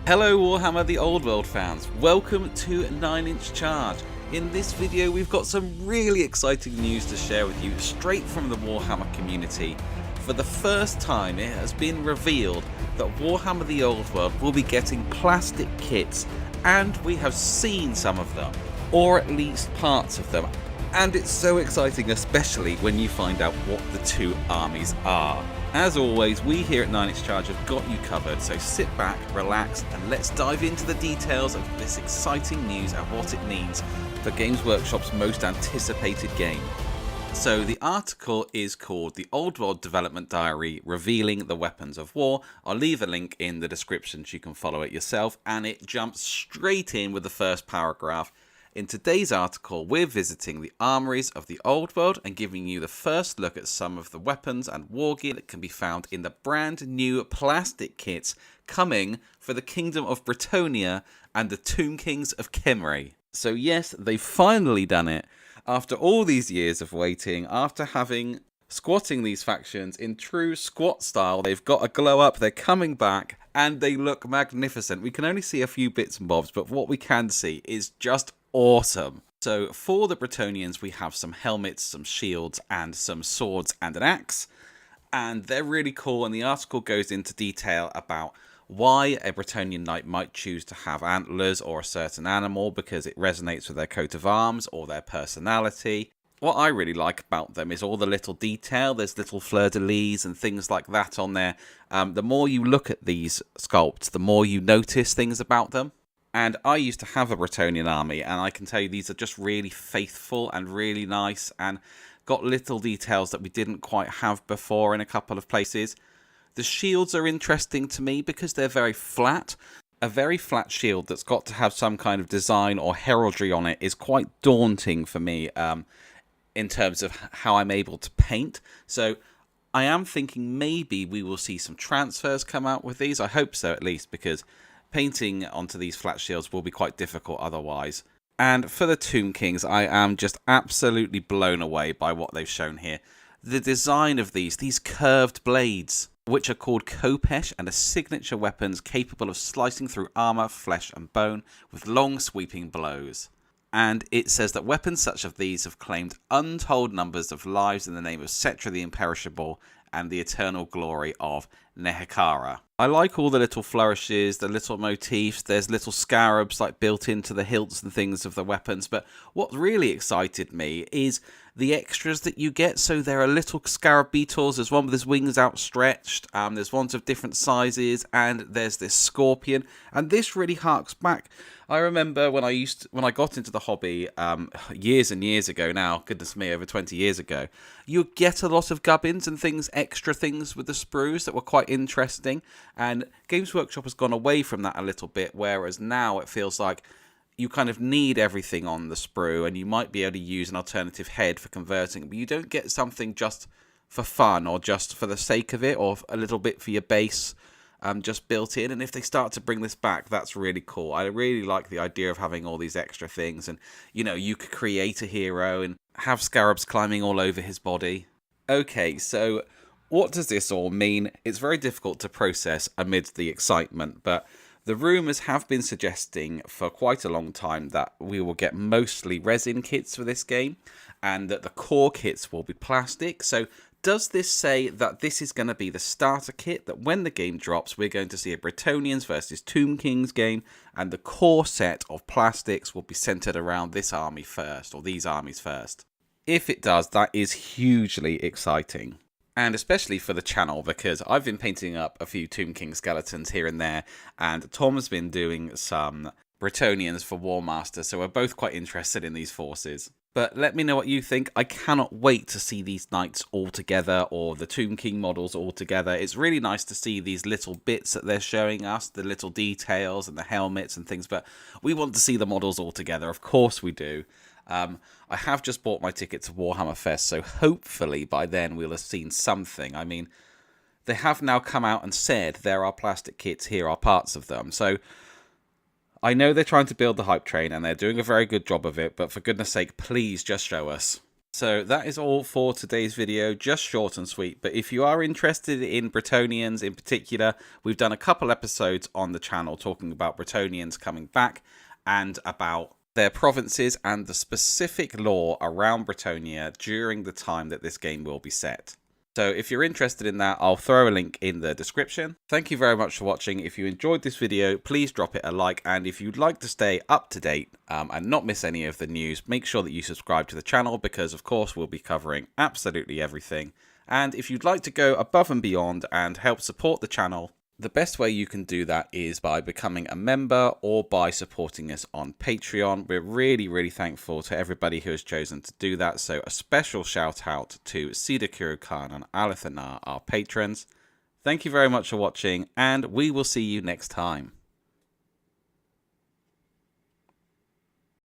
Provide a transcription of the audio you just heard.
Hello Warhammer The Old World fans, welcome to 9-inch Charge. In this video we've got some really exciting news to share with you straight from the Warhammer community. For the first time it has been revealed that Warhammer The Old World will be getting plastic kits, and we have seen some of them, or at least parts of them. And it's so exciting, especially when you find out what the two armies are. As always, we here at 9-inch Charge have got you covered, so sit back, relax, and let's dive into the details of this exciting news and what it means for Games Workshop's most anticipated game. So the article is called The Old World Development Diary Revealing the Weapons of War. I'll leave a link in the description so you can follow it yourself, and it jumps straight in with the first paragraph. In today's article, we're visiting the armories of the Old World and giving you the first look at some of the weapons and war gear that can be found in the brand new plastic kits coming for the Kingdom of Bretonnia and the Tomb Kings of Khemri. So yes, they've finally done it. After all these years of waiting, after having squatting these factions in true squat style, they've got a glow up, they're coming back, and they look magnificent. We can only see a few bits and bobs, but what we can see is just awesome. So for the Bretonnians, we have some helmets, some shields, and some swords and an axe, and they're really cool. And the article goes into detail about why a Bretonnian knight might choose to have antlers or a certain animal because it resonates with their coat of arms or their personality. What I really like about them is all the little detail. There's little fleur-de-lis and things like that on there. The more you look at these sculpts, the more you notice things about them. And I used to have a Bretonnian army, and I can tell you these are just really faithful and really nice and got little details that we didn't quite have before in a couple of places. The shields are interesting to me because they're very flat. A very flat shield that's got to have some kind of design or heraldry on it is quite daunting for me in terms of how I'm able to paint. So I am thinking maybe we will see some transfers come out with these. I hope so, at least, because painting onto these flat shields will be quite difficult otherwise. And for the Tomb Kings, I am just absolutely blown away by what they've shown here. The design of these curved blades, which are called Khopesh and are signature weapons capable of slicing through armor, flesh and bone with long sweeping blows. And it says that weapons such as these have claimed untold numbers of lives in the name of Setra the Imperishable and the eternal glory of Nehekara. I like all the little flourishes, the little motifs. There's little scarabs like built into the hilts and things of the weapons. But what really excited me is the extras that you get. So there are little scarab beetles. There's one with his wings outstretched. There's ones of different sizes, and there's this scorpion. And this really harks back. I remember when I got into the hobby years and years ago now, goodness me, over 20 years ago, you get a lot of gubbins and things, extra things with the sprues that were quite interesting. And Games Workshop has gone away from that a little bit, whereas now it feels like you kind of need everything on the sprue, and you might be able to use an alternative head for converting, but you don't get something just for fun or just for the sake of it, or a little bit for your base just built in. And if they start to bring this back, that's really cool. I really like the idea of having all these extra things, and you could create a hero and have scarabs climbing all over his body. Okay, so what does this all mean? It's very difficult to process amid the excitement, but the rumours have been suggesting for quite a long time that we will get mostly resin kits for this game, and that the core kits will be plastic. So does this say that this is going to be the starter kit, that when the game drops, we're going to see a Bretonnians versus Tomb Kings game, and the core set of plastics will be centred around this army first, or these armies first? If it does, that is hugely exciting. And especially for the channel, because I've been painting up a few Tomb King skeletons here and there, and Tom's been doing some Bretonnians for War Master, so we're both quite interested in these forces. But let me know what you think. I cannot wait to see these knights all together, or the Tomb King models all together. It's really nice to see these little bits that they're showing us, the little details and the helmets and things, but we want to see the models all together. Of course we do. I have just bought my ticket to Warhammer Fest, so hopefully by then we'll have seen something. I mean, they have now come out and said there are plastic kits, here are parts of them. So I know they're trying to build the hype train, and they're doing a very good job of it, but for goodness sake, please just show us. So that is all for today's video, just short and sweet. But if you are interested in Bretonnians in particular, we've done a couple episodes on the channel talking about Bretonnians coming back and about their provinces and the specific lore around Bretonnia during the time that this game will be set. So if you're interested in that, I'll throw a link in the description. Thank you very much for watching. If you enjoyed this video, please drop it a like. And if you'd like to stay up to date and not miss any of the news, make sure that you subscribe to the channel because, of course, we'll be covering absolutely everything. And if you'd like to go above and beyond and help support the channel, the best way you can do that is by becoming a member or by supporting us on Patreon. We're really thankful to everybody who has chosen to do that. So a special shout out to Sidakuru Khan and Alathanar, our patrons. Thank you very much for watching, and we will see you next time.